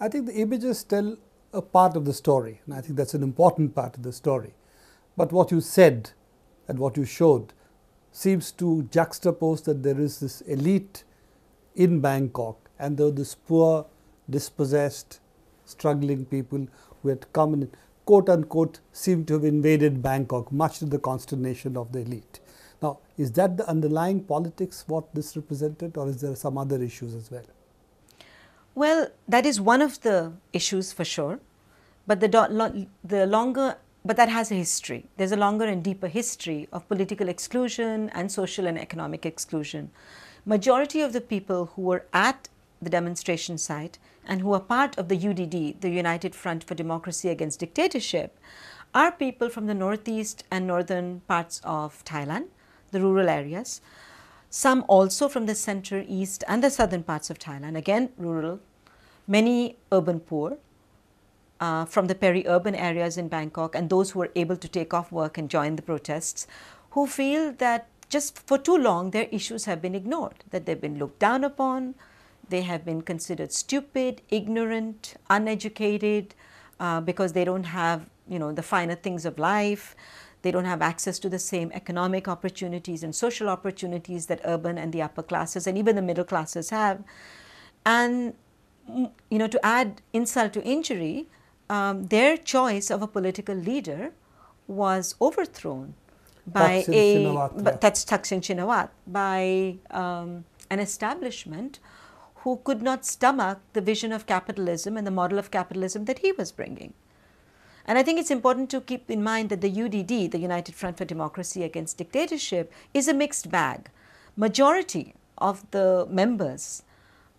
I think the images tell a part of the story, and I think that's an important part of the story. But what you said and what you showed seems to juxtapose that there is this elite in Bangkok, and there are this poor, dispossessed, struggling people who had come and, quote unquote, seem to have invaded Bangkok, much to the consternation of the elite. Now, is that the underlying politics, what this represented, or is there some other issues as well? Well, that is one of the issues for sure, but but that has a history. There's a longer and deeper history of political exclusion and social and economic exclusion. Majority of the people who were at the demonstration site and who are part of the UDD, the United Front for Democracy Against Dictatorship, are people from the northeast and northern parts of Thailand, the rural areas. Some also from the center, east and the southern parts of Thailand, again rural, many urban poor, from the peri-urban areas in Bangkok, and those who were able to take off work and join the protests, who feel that just for too long their issues have been ignored, that they've been looked down upon, they have been considered stupid, ignorant, uneducated, because they don't have, the finer things of life. They don't have access to the same economic opportunities and social opportunities that urban and the upper classes and even the middle classes have. And, to add insult to injury, their choice of a political leader was overthrown by Thaksin Shinawatra, by an establishment who could not stomach the vision of capitalism and the model of capitalism that he was bringing. And I think it's important to keep in mind that the UDD, the United Front for Democracy Against Dictatorship, is a mixed bag. Majority of the members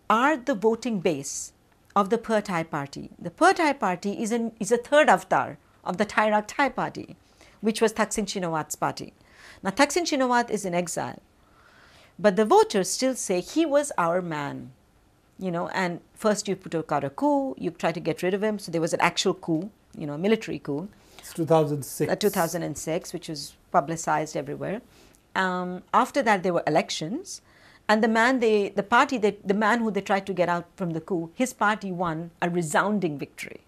are the voting base of the Pheu Thai party. The Pheu Thai party is a third avatar of the Thai Rak Thai party, which was Thaksin Shinawatra's party. Now, Thaksin Shinawatra is in exile, but the voters still say he was our man. And first you put out a coup, you try to get rid of him, so there was an actual coup, a military coup. It's 2006. 2006, which was publicized everywhere. After that, there were elections, and the man who they tried to get out from the coup, his party won a resounding victory.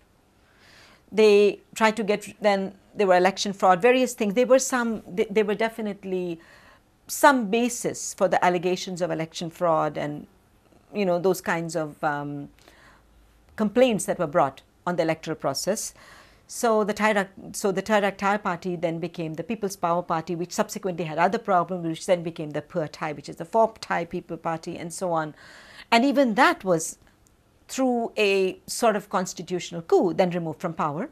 They tried to then there were election fraud, various things. There were definitely some basis for the allegations of election fraud and those kinds of complaints that were brought on the electoral process. So the Thai Rak Thai party then became the People's Power Party, which subsequently had other problems, which then became the Pheu Thai, which is the Phop Thai People Party, and so on. And even that was through a sort of constitutional coup, then removed from power.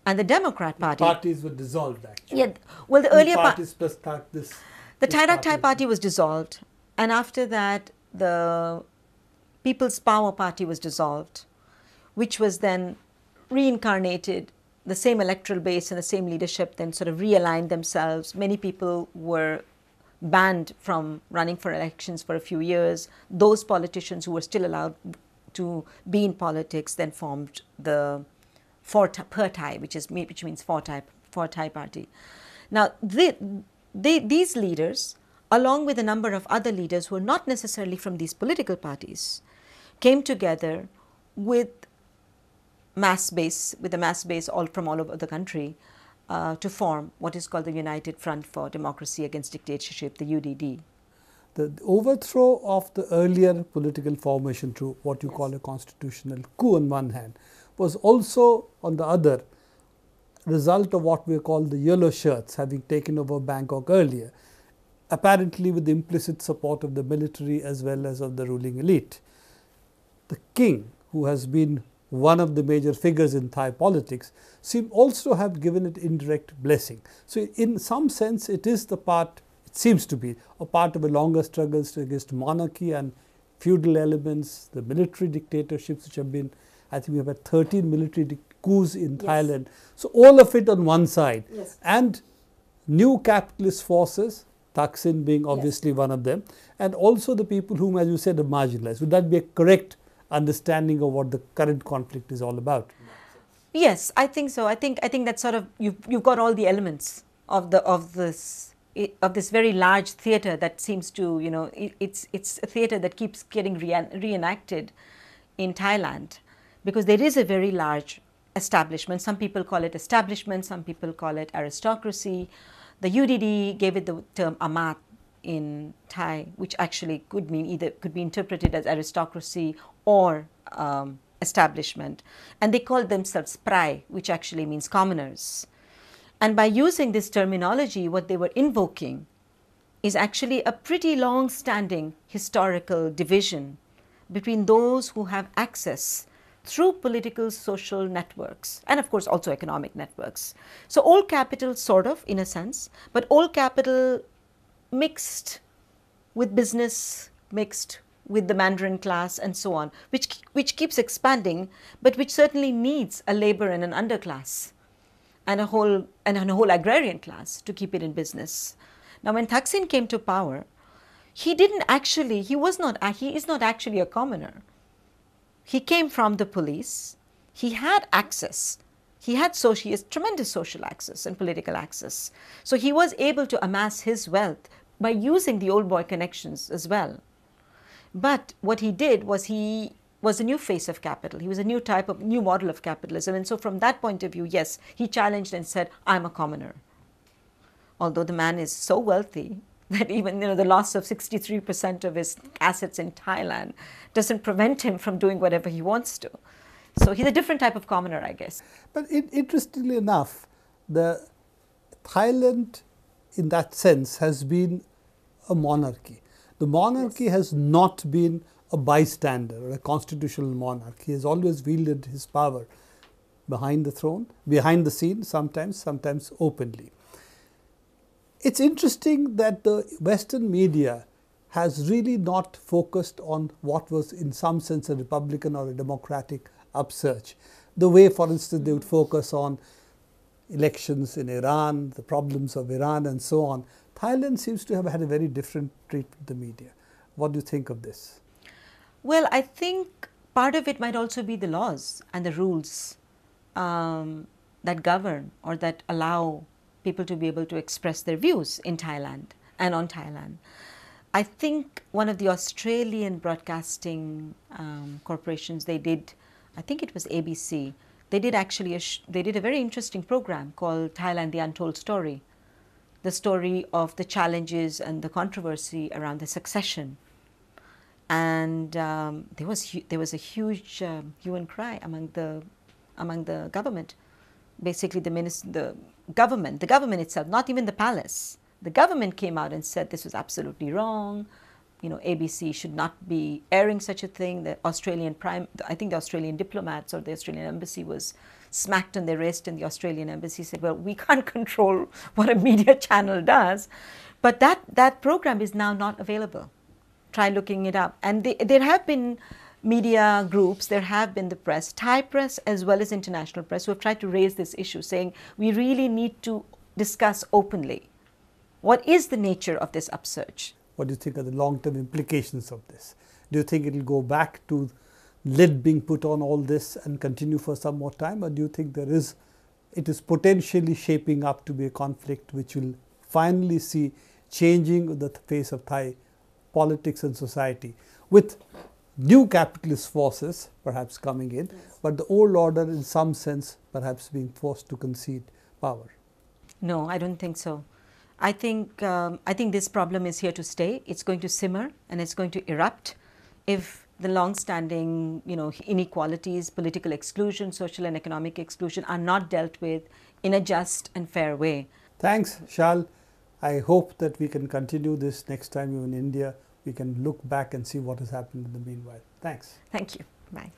And the Democrat Party... Parties were dissolved, actually. Yeah, well, the earlier parties plus this. The Thai Rak Thai party was dissolved, and after that, the People's Power Party was dissolved, which was then reincarnated. The same electoral base and the same leadership then sort of realigned themselves. Many people were banned from running for elections for a few years. Those politicians who were still allowed to be in politics then formed the Pheu Thai, which means Pheu Thai party. Now, these leaders, along with a number of other leaders who are not necessarily from these political parties, came together with a mass base all over the country to form what is called the United Front for Democracy Against Dictatorship, the UDD. The overthrow of the earlier political formation through what you call a constitutional coup on one hand was also on the other result of what we call the yellow shirts having taken over Bangkok earlier, apparently with the implicit support of the military as well as of the ruling elite. The king, who has been one of the major figures in Thai politics, seem also have given it indirect blessing. So in some sense, it seems to be a part of a longer struggles against monarchy and feudal elements, the military dictatorships which have been, I think we have had 13 military coups in Thailand. So all of it on one side. Yes. And new capitalist forces, Thaksin being obviously one of them, and also the people whom, as you said, are marginalized. Would that be a correct understanding of what the current conflict is all about? Yes, I think so. I think that sort of you've got all the elements of this very large theater that seems to it's a theater that keeps getting reenacted in Thailand. because there is a very large establishment. Some people call it establishment, some people call it aristocracy. The UDD gave it the term amat in Thai, which actually could mean either, could be interpreted as aristocracy or establishment. And they called themselves prai, which actually means commoners. And by using this terminology, what they were invoking is actually a pretty long-standing historical division between those who have access through political, social networks, and of course also economic networks. So old capital, sort of, in a sense, but old capital mixed with business, mixed with the Mandarin class and so on, which keeps expanding, but which certainly needs a labor and an underclass and a whole agrarian class to keep it in business. Now when Thaksin came to power, he is not actually a commoner. He came from the police. He had access. He has tremendous social access and political access. So he was able to amass his wealth by using the old boy connections as well. But what he did was he was a new face of capital. He was a new model of capitalism. And so from that point of view, yes, he challenged and said, I'm a commoner. Although the man is so wealthy that even the loss of 63% of his assets in Thailand doesn't prevent him from doing whatever he wants to. So he's a different type of commoner, I guess. But interestingly enough, Thailand in that sense has been a monarchy. The monarchy has not been a bystander or a constitutional monarch. He has always wielded his power behind the throne, behind the scenes, sometimes openly. It's interesting that the Western media has really not focused on what was in some sense a Republican or a democratic upsurge. The way, for instance, they would focus on elections in Iran, the problems of Iran and so on. Thailand seems to have had a very different treatment in the media. What do you think of this? Well, I think part of it might also be the laws and the rules that govern or that allow people to be able to express their views in Thailand and on Thailand. I think one of the Australian broadcasting corporations, they did, I think it was ABC, they did a very interesting program called Thailand, the Untold Story, the story of the challenges and the controversy around the succession. And there was a huge hue and cry among the government. Basically, the government itself, not even the palace. The government came out and said this was absolutely wrong. ABC should not be airing such a thing. The I think the Australian diplomats or the Australian embassy was smacked on their wrist, and the Australian embassy said, well, we can't control what a media channel does. But that program is now not available. Try looking it up. And there have been media groups, there have been the press, Thai press as well as international press, who have tried to raise this issue, saying we really need to discuss openly what is the nature of this upsurge. What do you think are the long-term implications of this? Do you think it will go back to lid being put on all this and continue for some more time, or do you think it is potentially shaping up to be a conflict which will finally see changing the face of Thai politics and society, with new capitalist forces perhaps coming in, yes, but the old order in some sense perhaps being forced to concede power? No, I don't think so. I think this problem is here to stay. It's going to simmer and it's going to erupt if the long-standing inequalities, political exclusion, social and economic exclusion are not dealt with in a just and fair way. Thanks, Shal. I hope that we can continue this next time you're in India. We can look back and see what has happened in the meanwhile. Thanks. Thank you. Bye.